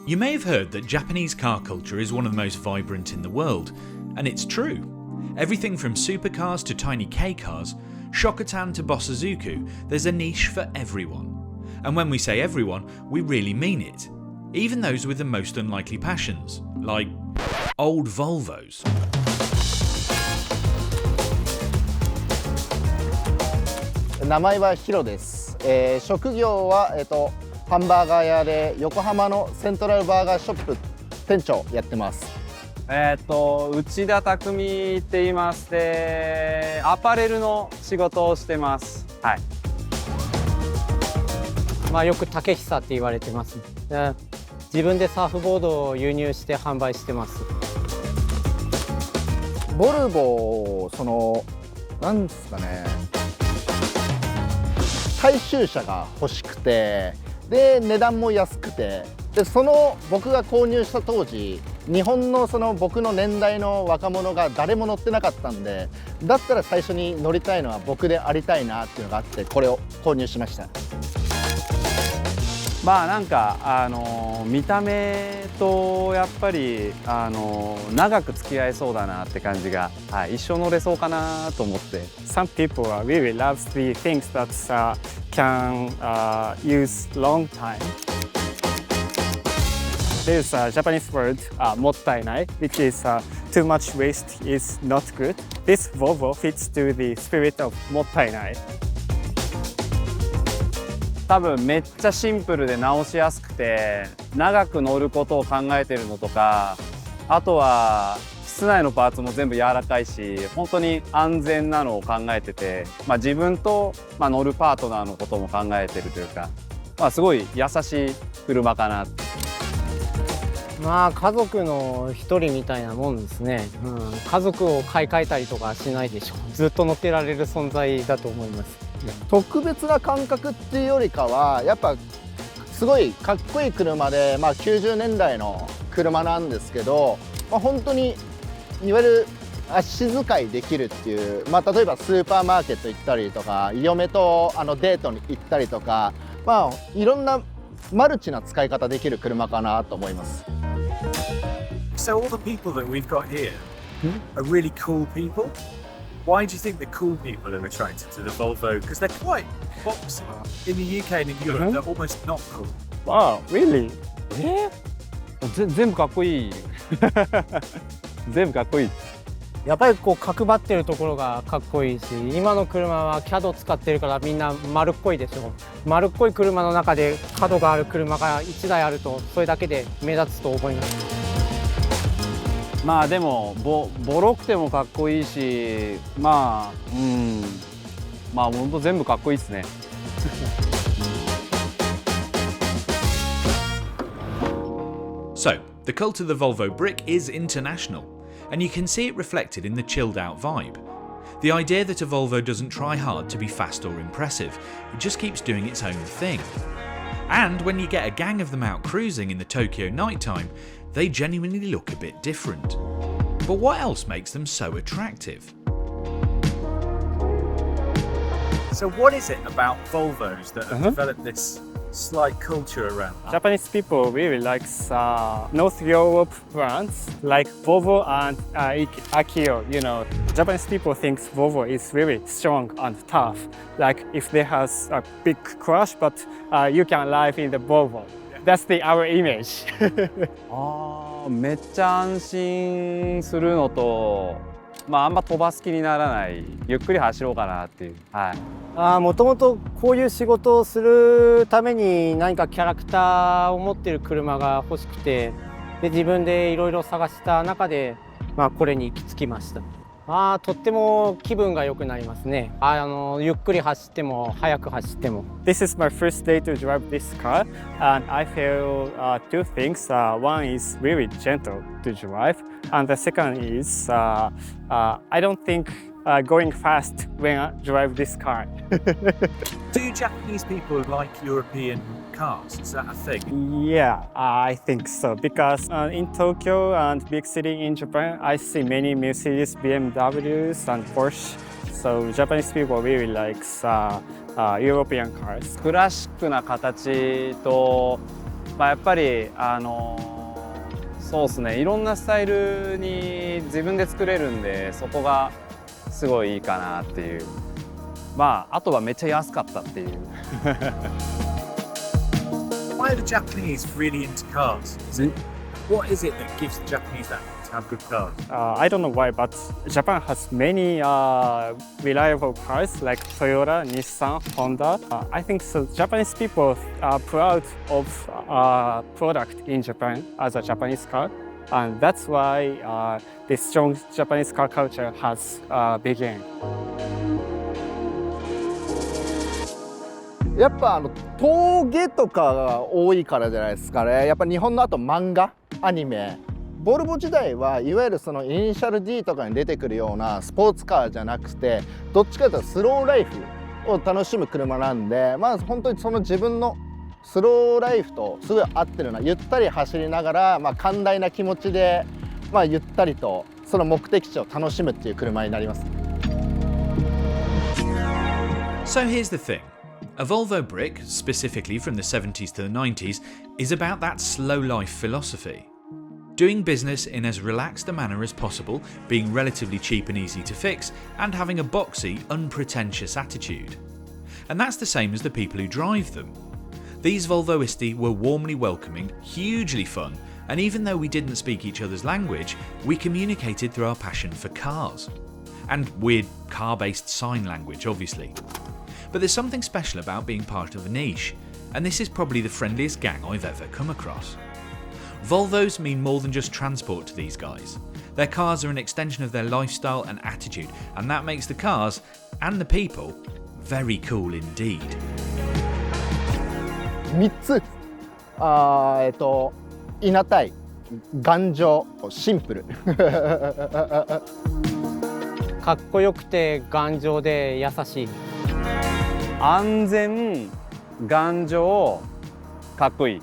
You may have heard that Japanese car culture is one of the most vibrant in the world, and it's true. Everything from supercars to tiny K cars, Shokotan to Bosozoku, there's a niche for everyone. And when we say everyone, we really mean it. Even those with the most unlikely passions, like old Volvos. 名前はヒロです。職業はハンバーガー屋で横浜のセントラルバーガーショップ店長やってます。内田匠って言いまして、アパレルの仕事をしてます。はい。まあよく竹久って言われてます。自分でサーフボードを輸入して販売してます。ボルボなんですかね。大衆車が欲しくて、で値段も安くて、で僕が購入した当時、日本の僕の年代の若者が誰も乗ってなかったんで、だったら最初に乗りたいのは僕でありたいなっていうのがあって、これを購入しました。まあなんか見た目とやっぱり長く付き合えそうだなって感じが、はい、一生乗れそうかなと思って。Some people really love the things that can use long time. There's a Japanese word, もったいない, which is too much waste is not good. This Volvo fits to the spirit of もったいない。多分めっちゃシンプルで直しやすくて、長く乗ることを考えてるのとか、あとは室内のパーツも全部柔らかいし、本当に安全なのを考えてて、自分と、乗るパートナーのことも考えてるというか、すごい優しい車かな。まあ家族の一人みたいなもんですね。家族を買い替えたりとかしないでしょう。ずっと乗ってられる存在だと思います。特別な感覚っていうよりかは、やっぱすごいかっこいい車で、90年代の車なんですけど、本当にいわゆる足使いできるっていう、例えばスーパーマーケット行ったりとか、嫁とデートに行ったりとか、いろんなマルチな使い方できる車かなと思います。So all the people that we've got here are really cool people. Why do you think the cool people are attracted to the Volvo? Because they're quite boxy. In the UK and in Europe, they're almost not cool. Wow, really? 全部かっこいい。全部かっこいい。やっぱり角張ってるところがかっこいいし、今の車は CAD 使ってるからみんな丸っこいでしょ。丸っこい車の中で角がある車が1台あると、それだけで目立つと思います。でもボロくてもかっこいいし、本当全部かっこいいですね。So, the cult of the Volvo brick is international, and you can see it reflected in the chilled out vibe. The idea that a Volvo doesn't try hard to be fast or impressive, it just keeps doing its own thing. And when you get a gang of them out cruising in the Tokyo nighttime, they genuinely look a bit different. But what else makes them so attractive? So what is it about Volvos that have developed this slight culture around? Japanese people really like North Europe brands like Volvo and Akio. You know, Japanese people think Volvo is really strong and tough. Like if they have a big crash, but you can live in the Volvo. That's our image. めっちゃ安心するのと、あんま飛ばす気にならない、ゆっくり走ろうかなっていう。もともとこういう仕事をするために何かキャラクターを持ってる車が欲しくて、で自分でいろいろ探した中で、これに行き着きました。とっても気分が良くなりますね。ゆっくり走っても速く走っても。This is my first day to drive this car, and I feel two things. One is really gentle to drive, and the second is I don't think going fast when I drive this car. Do Japanese people like European cars? Is that a thing? Yeah, I think so. Because in Tokyo and big city in Japan, I see many Mercedes, BMWs, and Porsche. So Japanese people really like European cars. クラシックな形とやっぱりそうですね、いろんなスタイルに自分で作れるんで、そこがすごいいいかなっていう。あとはめっちゃ安かったっていう。Why are the Japanese really into cars? What is it that gives the Japanese that to have good cars? I don't know why, but Japan has many reliable cars like Toyota, Nissan, Honda. I think so. Japanese people are proud of product in Japan as a Japanese car, and that's why the strong Japanese car culture has begun. やっぱ峠とかが多いからじゃないですかね。やっぱ日本のあと漫画アニメ、ボルボ自体はいわゆるそのイニシャル D とかに出てくるようなスポーツカーじゃなくて、どっちかというとスローライフを楽しむ車なんで、本当にその自分のスローライフとすごい合ってるな、ゆったり走りながら、寛大な気持ちで、ゆったりとその目的地を楽しむっていう車になります。So here's the thing. A Volvo Brick, specifically from the 70s to the 90s, is about that slow life philosophy. Doing business in as relaxed a manner as possible, being relatively cheap and easy to fix, and having a boxy, unpretentious attitude. And that's the same as the people who drive them. These Volvoisti were warmly welcoming, hugely fun, and even though we didn't speak each other's language, we communicated through our passion for cars. And weird car-based sign language, obviously. But there's something special about being part of a niche, and this is probably the friendliest gang I've ever come across. Volvos mean more than just transport to these guys. Their cars are an extension of their lifestyle and attitude, and that makes the cars, and the people, very cool indeed. 3つ、いなたい、頑丈、シンプル。かっこよくて頑丈で優しい。安全、頑丈、かっこいい。